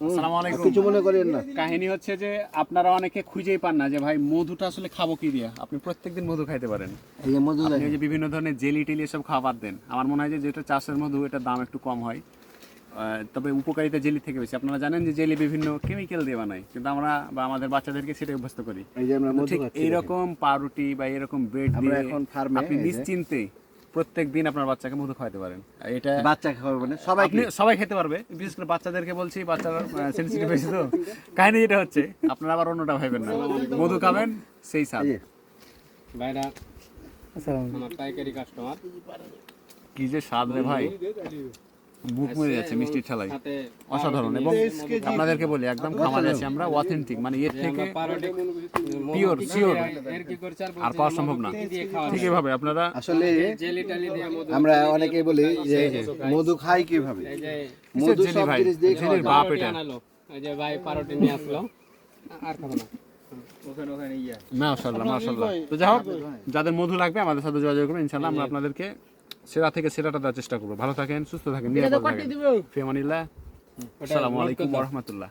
আসসালামু আলাইকুম। কিছু মনে করেন না। কাহিনী হচ্ছে যে আপনারা অনেকে খুঁজেই পান না যে ভাই মধুটা আসলে খাবো কি দিয়ে। আপনি প্রত্যেকদিন মধু খাইতে পারেন। এই যে মধু আপনি যে বিভিন্ন ধরনের জেলি টেলি এসব খাবার দেন, আমার মনে হয় যে যেটা চাষের মধু এটার দাম একটু কম হয়, তবে উপকারিতা জেলি থেকে বেশি। আপনারা জানেন যে জেলি বিভিন্ন কেমিক্যাল দিয়ে বানায়, কিন্তু আমরা বা আমাদের বাচ্চাদেরকে সেটা অভ্যস্ত করি। এই যে আমরা মধু ঠিক খাচ্ছি, এইরকম পাউরুটি বা এরকম ব্রেড আমরা দিয়ে এখন ফার্মে আপনি নিশ্চিন্তে প্রত্যেক দিন আপনার বাচ্চাকে মধু খাওয়াতে পারেন। এটা বাচ্চা খাওয়াবে মানে সবাই আপনি সবাই খেতে পারবে, বিশেষ করে বাচ্চাদেরকে বলছি, বাচ্চারা সেনসিটিভ হয়েছে তো। কাহিনী যেটা হচ্ছে, আপনারা আবার অন্যটা ভাবেন না, মধু খাবেন সেই স্বাদ। ভাইরা আমার পাইকারি কাস্টমার, কি যে স্বাদ রে ভাই, বুক মরে যাচ্ছে মিষ্টির ঠেলায়, অসাধারণ। এবং আপনাদেরকে বলি একদম খামারে আছি আমরা, অথেন্টিক, মানে এর থেকে পিওর শিওর আর পাওয়া সম্ভব না। ঠিক এইভাবে আপনারা আসলে আমরা অনেকেই বলি যে মধু খাই কিভাবে, মধু জেলি সব ভাই, জিনিস দিয়ে খাওয়া জেলির যায়। বাপ এটা। এই যে ভাই পারোটি নিয়ে আসলো, আর খাবো না। মাশাআল্লাহ মাশাআল্লাহ। তো যাই হোক, যাদের মধু লাগবে আমাদের সাথে যোগাযোগ করবেন, ইনশাআল্লাহ আমরা আপনাদেরকে সেরা থেকে সেরাটা দেওয়ার চেষ্টা করবো। ভালো থাকেন, সুস্থ থাকেন, নিরাপদ থাকেন। ফি আমানিল্লাহ। আসসালামু আলাইকুম ওয়া রাহমাতুল্লাহ।